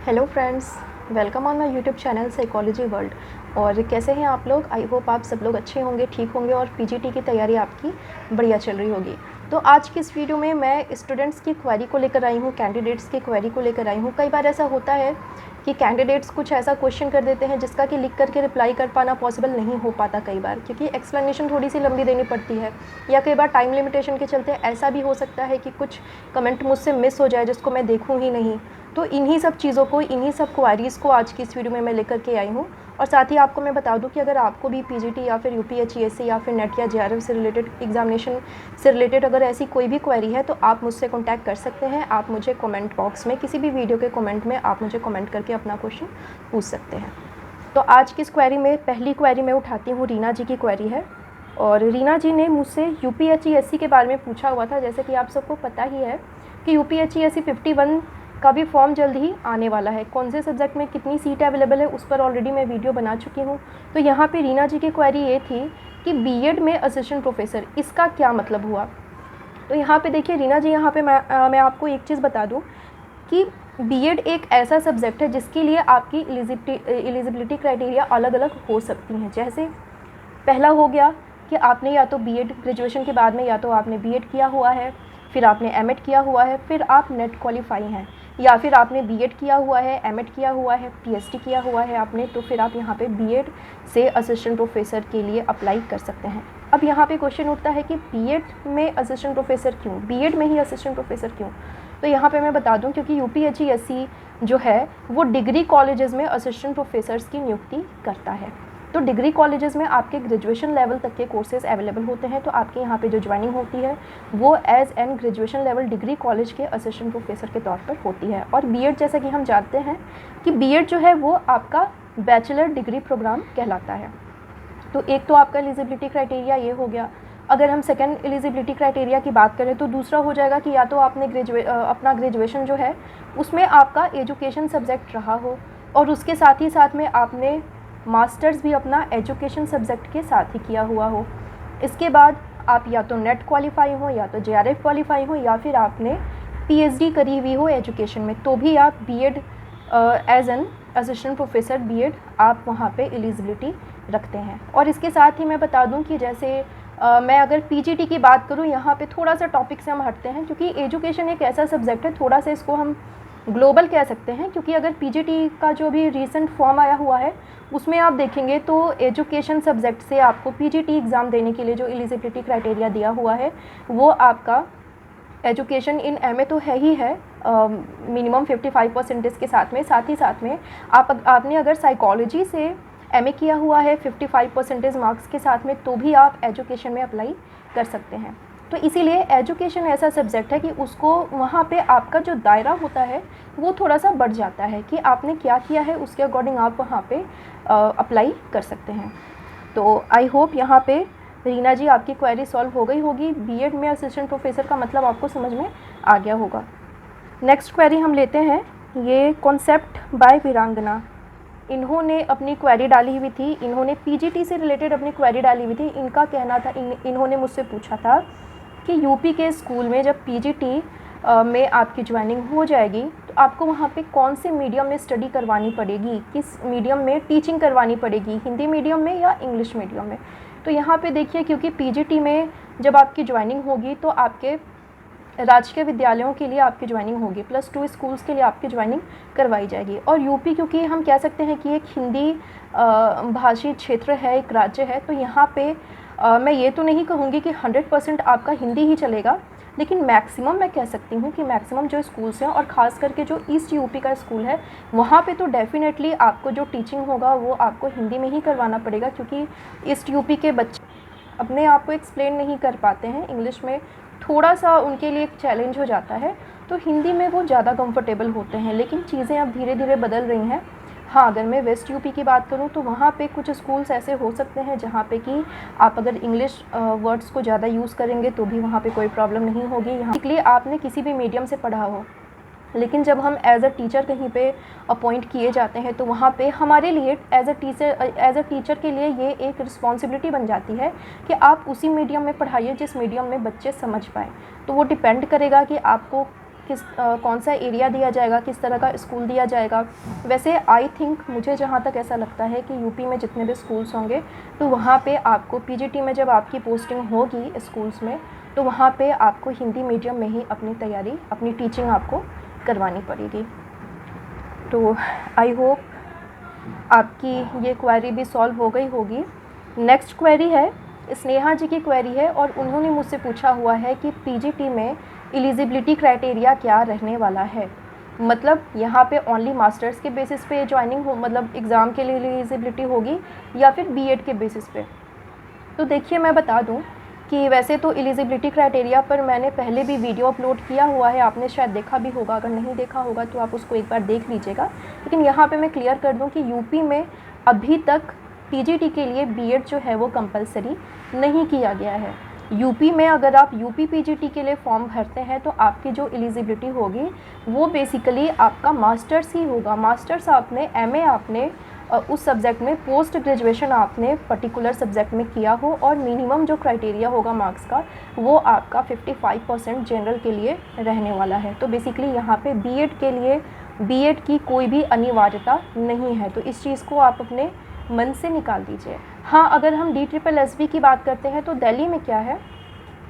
Hello friends, welcome on my YouTube channel psychology world. और कैसे हैं आप लोग? आई होप आप सब लोग अच्छे होंगे, ठीक होंगे और पीजीटी की तैयारी आपकी बढ़िया चल रही होगी। तो आज की इस वीडियो में मैं स्टूडेंट्स की क्वेरी को लेकर आई हूँ, कैंडिडेट्स की क्वेरी को लेकर आई हूँ। कई बार ऐसा होता है कि कैंडिडेट्स कुछ ऐसा क्वेश्चन कर देते हैं जिसका कि लिख करके रिप्लाई कर पाना पॉसिबल नहीं हो पाता कई बार, क्योंकि एक्सप्लेनेशन थोड़ी सी लंबी देनी पड़ती है, या कई बार टाइम लिमिटेशन के चलते ऐसा भी हो सकता है कि कुछ कमेंट मुझसे मिस हो जाए जिसको मैं देखूँ ही नहीं। तो इन्हीं सब चीज़ों को, इन्हीं सब क्वारीज़ को आज की इस वीडियो में मैं लेकर के आई हूँ। और साथ ही आपको मैं बता दूं कि अगर आपको भी पीजीटी या फिर यूपीएचईएससी या फिर नेट या जेआरएफ से रिलेटेड, एग्जामिनेशन से रिलेटेड अगर ऐसी कोई भी क्वेरी है तो आप मुझसे कॉन्टैक्ट कर सकते हैं। आप मुझे कमेंट बॉक्स में, किसी भी वीडियो के कमेंट में आप मुझे कमेंट करके अपना क्वेश्चन पूछ सकते हैं। तो आज की इस क्वेरी में पहली क्वेरी मैं उठाती हूँ, रीना जी की क्वेरी है। और रीना जी ने मुझसे यूपीएचईएससी के बारे में पूछा हुआ था। जैसे कि आप सबको पता ही है कि यूपीएचईएससी 51 का भी फॉर्म जल्द ही आने वाला है। कौन से सब्जेक्ट में कितनी सीट अवेलेबल है उस पर ऑलरेडी मैं वीडियो बना चुकी हूँ। तो यहाँ पे रीना जी की क्वेरी ये थी कि बीएड में असिस्टेंट प्रोफेसर, इसका क्या मतलब हुआ। तो यहाँ पे देखिए रीना जी, यहाँ पे मैं आपको एक चीज़ बता दूँ कि बीएड एक ऐसा सब्जेक्ट है जिसके लिए आपकी एलिजिबिलिटी क्राइटेरिया अलग अलग हो सकती हैं। जैसे पहला हो गया कि आपने या तो बीएड ग्रेजुएशन के बाद में या तो आपने बीएड किया हुआ है, फिर आपने एमएड किया हुआ है, फिर आप नेट क्वालिफाई हैं, या फिर आपने बीएड किया हुआ है, एमएड किया हुआ है, पीएचडी किया हुआ है आपने, तो फिर आप यहाँ पे बीएड से असिस्टेंट प्रोफेसर के लिए अप्लाई कर सकते हैं। अब यहाँ पे क्वेश्चन उठता है कि बीएड में असिस्टेंट प्रोफेसर क्यों, बीएड में ही असिस्टेंट प्रोफेसर क्यों। तो यहाँ पे मैं बता दूँ क्योंकि यूपीएचईएससी जो है वो डिग्री कॉलेजेस में असिस्टेंट प्रोफेसर्स की नियुक्ति करता है। तो डिग्री कॉलेजेस में आपके ग्रेजुएशन लेवल तक के कोर्सेज अवेलेबल होते हैं। तो आपके यहाँ पे जो ज्वाइनिंग होती है वो as an graduation level degree college के असिस्टेंट प्रोफेसर के तौर पर होती है। और बीएड, जैसा कि हम जानते हैं कि बीएड जो है वो आपका बैचलर डिग्री प्रोग्राम कहलाता है। तो एक तो आपका एलिजिबिलिटी क्राइटेरिया ये हो गया। अगर हम सेकेंड एलिजिबिलिटी क्राइटेरिया की बात करें तो दूसरा हो जाएगा कि या तो आपने अपना ग्रेजुएशन जो है उसमें आपका एजुकेशन सब्जेक्ट रहा हो, और उसके साथ ही साथ में आपने मास्टर्स भी अपना एजुकेशन सब्जेक्ट के साथ ही किया हुआ हो। इसके बाद आप या तो नेट क्वालिफाई हो, या तो जेआरएफ क्वालिफाई हो, या फिर आपने पीएचडी करी हुई हो एजुकेशन में, तो भी आप BEd as an assistant professor BEd आप वहाँ पे एलिजिबिलिटी रखते हैं। और इसके साथ ही मैं बता दूं कि जैसे मैं अगर पीजीटी की बात करूं, यहाँ पे थोड़ा सा टॉपिक से हम हटते हैं क्योंकि एजुकेशन एक ऐसा सब्जेक्ट है, थोड़ा सा इसको हम ग्लोबल कह सकते हैं। क्योंकि अगर पीजीटी का जो भी रीसेंट फॉर्म आया हुआ है उसमें आप देखेंगे तो एजुकेशन सब्जेक्ट से आपको पीजीटी एग्ज़ाम देने के लिए जो एलिजिबिलिटी क्राइटेरिया दिया हुआ है वो आपका एजुकेशन इन एमए तो है ही है, मिनिमम 55% के साथ में आपने अगर साइकोलॉजी से एमए किया हुआ है 55% मार्क्स के साथ में, तो भी आप एजुकेशन में अप्लाई कर सकते हैं। तो इसीलिए एजुकेशन ऐसा सब्जेक्ट है कि उसको वहाँ पे आपका जो दायरा होता है वो थोड़ा सा बढ़ जाता है कि आपने क्या किया है उसके अकॉर्डिंग आप वहाँ पे अप्लाई कर सकते हैं। तो आई होप यहाँ पे रीना जी आपकी क्वेरी सॉल्व हो गई होगी। बीएड में असिस्टेंट प्रोफेसर का मतलब आपको समझ में आ गया होगा। नेक्स्ट क्वेरी हम लेते हैं, ये कॉन्सेप्ट बाय वीरांगना। इन्होंने अपनी क्वेरी डाली हुई थी, इन्होंने पीजीटी से रिलेटेड अपनी क्वेरी डाली हुई थी। इनका कहना था, इन्होंने मुझसे पूछा था कि यूपी के स्कूल में जब पीजीटी में आपकी ज्वाइनिंग हो जाएगी तो आपको वहाँ पे कौन से मीडियम में स्टडी करवानी पड़ेगी, किस मीडियम में टीचिंग करवानी पड़ेगी, हिंदी मीडियम में या इंग्लिश मीडियम में। तो यहाँ पे देखिए, क्योंकि पीजीटी में जब आपकी ज्वाइनिंग होगी तो आपके राजकीय विद्यालयों के लिए आपकी ज्वाइनिंग होगी, +2 स्कूल्स के लिए आपकी ज्वाइनिंग करवाई जाएगी। और यूपी क्योंकि हम कह सकते हैं कि एक हिंदी भाषी क्षेत्र है, एक राज्य है, तो यहाँ पे मैं ये तो नहीं कहूँगी कि 100% आपका हिंदी ही चलेगा, लेकिन मैक्सिमम मैं कह सकती हूँ कि मैक्सिमम जो स्कूल्स हैं, और ख़ास करके जो ईस्ट यूपी का स्कूल है वहाँ पे तो डेफिनेटली आपको जो टीचिंग होगा वो आपको हिंदी में ही करवाना पड़ेगा, क्योंकि ईस्ट यूपी के बच्चे अपने आप को एक्सप्लेन नहीं कर पाते हैं, इंग्लिश में थोड़ा सा उनके लिए एक चैलेंज हो जाता है, तो हिंदी में वो ज़्यादा कंफर्टेबल होते हैं। लेकिन चीज़ें अब धीरे धीरे बदल रही हैं। हाँ, अगर मैं वेस्ट यूपी की बात करूँ तो वहाँ पे कुछ स्कूल्स ऐसे हो सकते हैं जहाँ पे कि आप अगर इंग्लिश वर्ड्स को ज़्यादा यूज़ करेंगे तो भी वहाँ पे कोई प्रॉब्लम नहीं होगी। यहाँ के लिए आपने किसी भी मीडियम से पढ़ा हो, लेकिन जब हम एज अ टीचर कहीं पे अपॉइंट किए जाते हैं तो वहाँ पे हमारे लिए एज अ टीचर के लिए ये एक रिस्पॉन्सिबिलिटी बन जाती है कि आप उसी मीडियम में पढ़ाइए जिस मीडियम में बच्चे समझ पाएँ। तो वो डिपेंड करेगा कि आपको कौन सा एरिया दिया जाएगा, किस तरह का स्कूल दिया जाएगा। वैसे आई थिंक, मुझे जहाँ तक ऐसा लगता है कि यूपी में जितने भी स्कूल्स होंगे तो वहाँ पे आपको पीजीटी में जब आपकी पोस्टिंग होगी स्कूल्स में, तो वहाँ पे आपको हिंदी मीडियम में ही अपनी तैयारी, अपनी टीचिंग आपको करवानी पड़ेगी। तो आई होप आपकी ये क्वेरी भी सॉल्व हो गई होगी। नेक्स्ट क्वेरी है, स्नेहा जी की क्वेरी है और उन्होंने मुझसे पूछा हुआ है कि पीजीटी में एलिजिबिलिटी क्राइटेरिया क्या रहने वाला है। मतलब यहाँ पे ओनली मास्टर्स के बेसिस पे ज्वाइनिंग हो, मतलब एग्ज़ाम के लिए एलिजिबिलिटी होगी या फिर बीएड के बेसिस पे। तो देखिए, मैं बता दूँ कि वैसे तो एलिजिबिलिटी क्राइटेरिया पर मैंने पहले भी वीडियो अपलोड किया हुआ है, आपने शायद देखा भी होगा। अगर नहीं देखा होगा तो आप उसको एक बार देख लीजिएगा। लेकिन यहाँ पे मैं क्लियर कर दूँ कि यूपी में अभी तक पीजीटी के लिए बीएड जो है वो कंपलसरी नहीं किया गया है। यूपी में अगर आप यूपी पीजीटी के लिए फॉर्म भरते हैं तो आपकी जो एलिजिबिलिटी होगी वो बेसिकली आपका मास्टर्स ही होगा। मास्टर्स आपने, एमए आपने उस सब्जेक्ट में, पोस्ट ग्रेजुएशन आपने पर्टिकुलर सब्जेक्ट में किया हो, और मिनिमम जो क्राइटेरिया होगा मार्क्स का वो आपका 55% जनरल के लिए रहने वाला है। तो बेसिकली यहाँ पे बीएड के लिए बीएड की कोई भी अनिवार्यता नहीं है। तो इस चीज़ को आप अपने मन से निकाल दीजिए। हाँ, अगर हम DSSB की बात करते हैं तो दिल्ली में क्या है,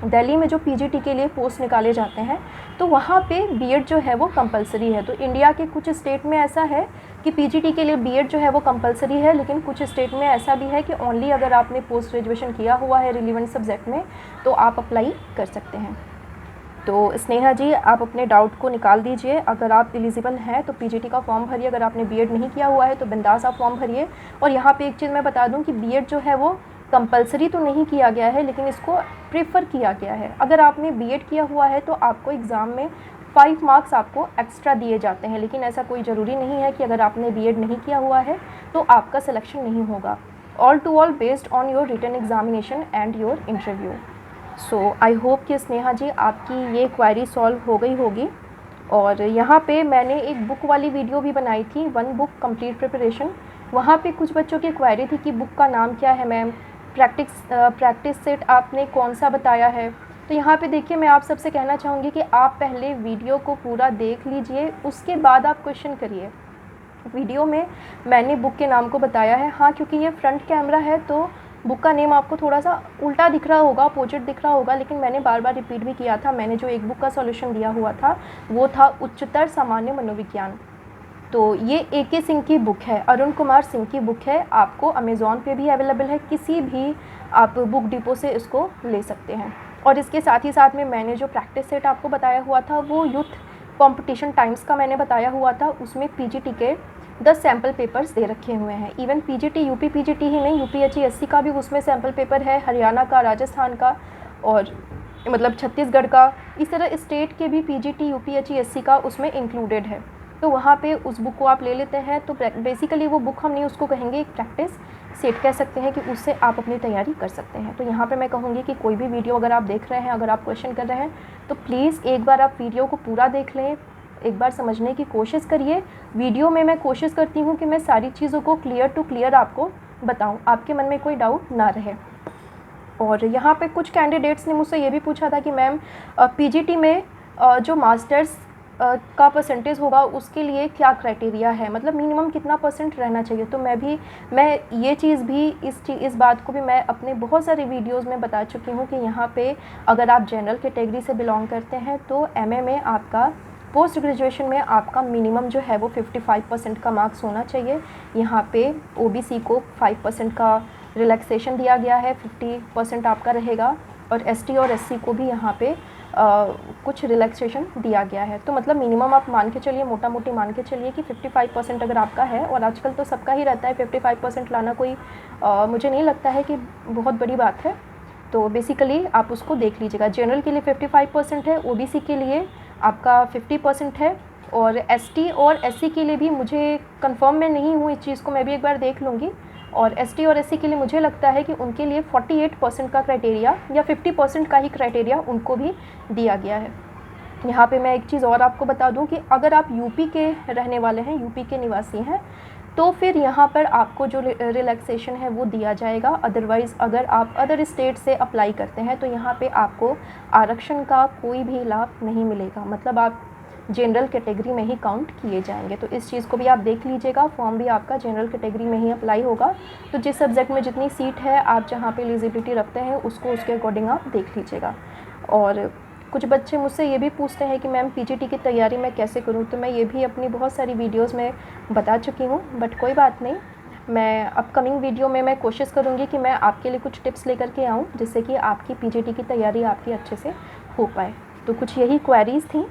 दिल्ली में जो पीजीटी के लिए पोस्ट निकाले जाते हैं तो वहाँ पे बीएड जो है वो कंपलसरी है। तो इंडिया के कुछ स्टेट में ऐसा है कि पीजीटी के लिए बीएड जो है वो कंपलसरी है, लेकिन कुछ स्टेट में ऐसा भी है कि ओनली अगर आपने पोस्ट ग्रेजुएशन किया हुआ है रिलेवेंट सब्जेक्ट में तो आप अप्लाई कर सकते हैं। तो स्नेहा जी, आप अपने डाउट को निकाल दीजिए। अगर आप एलिजिबल हैं तो पीजीटी का फॉर्म भरिए। अगर आपने बीएड नहीं किया हुआ है तो बिंदास आप फॉर्म भरिए। और यहाँ पे एक चीज़ मैं बता दूँ कि बीएड जो है वो कंपलसरी तो नहीं किया गया है, लेकिन इसको प्रेफर किया गया है। अगर आपने बीएड किया हुआ है तो आपको एग्ज़ाम में 5 मार्क्स आपको एक्स्ट्रा दिए जाते हैं, लेकिन ऐसा कोई ज़रूरी नहीं है कि अगर आपने बीएड नहीं किया हुआ है तो आपका सिलेक्शन नहीं होगा। All to all based on your written examination and your interview. So I hope कि स्नेहा जी आपकी ये क्वेरी सॉल्व हो गई होगी। और यहाँ पे मैंने एक बुक वाली वीडियो भी बनाई थी, 1 बुक कंप्लीट प्रिपरेशन। वहाँ पे कुछ बच्चों की क्वेरी थी कि बुक का नाम क्या है मैम, प्रैक्टिस सेट आपने कौन सा बताया है। तो यहाँ पे देखिए, मैं आप सबसे कहना चाहूँगी कि आप पहले वीडियो को पूरा देख लीजिए, उसके बाद आप क्वेश्चन करिए। वीडियो में मैंने बुक के नाम को बताया है, हाँ, क्योंकि ये फ्रंट कैमरा है तो बुक का नेम आपको थोड़ा सा उल्टा दिख रहा होगा, अपोजिट दिख रहा होगा, लेकिन मैंने बार बार रिपीट भी किया था। मैंने जो एक बुक का सॉल्यूशन दिया हुआ था वो था उच्चतर सामान्य मनोविज्ञान। तो ये AK सिंह की बुक है, अरुण कुमार सिंह की बुक है। आपको अमेज़ॉन पे भी अवेलेबल है, किसी भी आप बुक डिपो से इसको ले सकते हैं। और इसके साथ ही साथ में मैंने जो प्रैक्टिस सेट आपको बताया हुआ था वो यूथ कंपटीशन टाइम्स का मैंने बताया हुआ था। उसमें पीजीटी के 10 सैम्पल पेपर्स दे रखे हुए हैं। इवन पीजीटी, यूपी पीजीटी ही नहीं, UPHESC का भी उसमें सैम्पल पेपर है, हरियाणा का, राजस्थान का और मतलब छत्तीसगढ़ का। इस तरह स्टेट के भी पीजीटी, UPHESC का उसमें इंक्लूडेड है। तो वहाँ पे उस बुक को आप ले लेते हैं। तो बेसिकली वो बुक हम नहीं उसको कहेंगे, एक प्रैक्टिस सेट कह सकते हैं कि उससे आप अपनी तैयारी कर सकते हैं। तो यहाँ पे मैं कहूँगी कि कोई भी वीडियो अगर आप देख रहे हैं, अगर आप क्वेश्चन कर रहे हैं तो प्लीज़ एक बार आप वीडियो को पूरा देख लें, एक बार समझने की कोशिश करिए। वीडियो में मैं कोशिश करती हूँ कि मैं सारी चीज़ों को क्लियर टू क्लियर आपको बताऊँ, आपके मन में कोई डाउट ना रहे। और यहाँ पे कुछ कैंडिडेट्स ने मुझसे ये भी पूछा था कि मैम पीजीटी में जो मास्टर्स का परसेंटेज होगा उसके लिए क्या क्राइटेरिया है, मतलब मिनिमम कितना % रहना चाहिए। तो मैं ये चीज़ भी इस बात को भी मैं अपने बहुत सारे वीडियोस में बता चुकी हूँ कि यहाँ पे अगर आप जनरल कैटेगरी से बिलोंग करते हैं तो एमए में आपका, पोस्ट ग्रेजुएशन में आपका मिनिमम जो है वो 55% का मार्क्स होना चाहिए। यहाँ पे OBC को 5% का रिलैक्सेशन दिया गया है, 50% आपका रहेगा। और ST और SC को भी यहाँ पे कुछ रिलैक्सेशन दिया गया है। तो मतलब मिनिमम आप मान के चलिए, मोटा मोटी मान के चलिए कि 55% अगर आपका है, और आजकल तो सबका ही रहता है 55% लाना, कोई मुझे नहीं लगता है कि बहुत बड़ी बात है। तो बेसिकली आप उसको देख लीजिएगा। जनरल के लिए 55% है, OBC के लिए आपका 50% है, और ST और SC के लिए भी मुझे कंफर्म मैं नहीं हूँ, इस चीज़ को मैं भी एक बार देख लूँगी। और ST और SC के लिए मुझे लगता है कि उनके लिए 48% का क्राइटेरिया या 50% का ही क्राइटेरिया उनको भी दिया गया है। यहाँ पे मैं एक चीज़ और आपको बता दूँ कि अगर आप यूपी के रहने वाले हैं, यूपी के निवासी हैं, तो फिर यहाँ पर आपको जो रिलैक्सेशन है वो दिया जाएगा। अदरवाइज़ अगर आप अदर स्टेट से अप्लाई करते हैं तो यहाँ पे आपको आरक्षण का कोई भी लाभ नहीं मिलेगा। मतलब आप जनरल कैटेगरी में ही काउंट किए जाएंगे। तो इस चीज़ को भी आप देख लीजिएगा, फॉर्म भी आपका जनरल कैटेगरी में ही अप्लाई होगा। तो जिस सब्जेक्ट में जितनी सीट है, आप जहाँ पे एलिजिबिलिटी रखते हैं उसको उसके अकॉर्डिंग आप देख लीजिएगा। और कुछ बच्चे मुझसे ये भी पूछते हैं कि मैम पीजीटी की तैयारी मैं कैसे करूँ, तो मैं ये भी अपनी बहुत सारी वीडियोज़ में बता चुकी हूँ, बट कोई बात नहीं, मैं अपकमिंग वीडियो में मैं कोशिश करूँगी कि मैं आपके लिए कुछ टिप्स लेकर के आऊँ जिससे कि आपकी पीजीटी की तैयारी आपकी अच्छे से हो पाए। तो कुछ यही क्वेरीज़ थी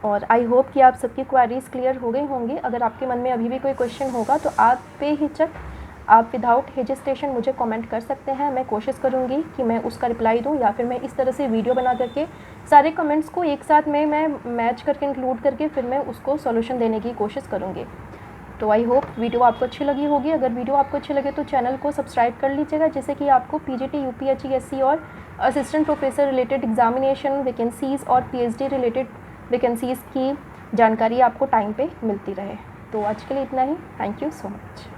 और आई होप कि आप सबकी क्वेरीज़ क्लियर हो गई होंगी। अगर आपके मन में अभी भी कोई क्वेश्चन होगा तो आप बेहिचक आप विदाउट हेजिस्टेशन मुझे कमेंट कर सकते हैं। मैं कोशिश करूँगी कि मैं उसका रिप्लाई दूँ, या फिर मैं इस तरह से वीडियो बना करके सारे कमेंट्स को एक साथ में मैं मैच करके इंक्लूड करके फिर मैं उसको सॉल्यूशन देने की कोशिश करूँगी। तो आई होप वीडियो आपको अच्छी लगी होगी। अगर वीडियो आपको अच्छी लगे तो चैनल को सब्सक्राइब कर लीजिएगा, जिससे कि आपको पीजीटी, यूपीएससी और assistant professor related examination vacancies और पीएचडी रिलेटेड वैकेंसीज़ की जानकारी आपको टाइम पे मिलती रहे। तो आज के लिए इतना ही। Thank you so much.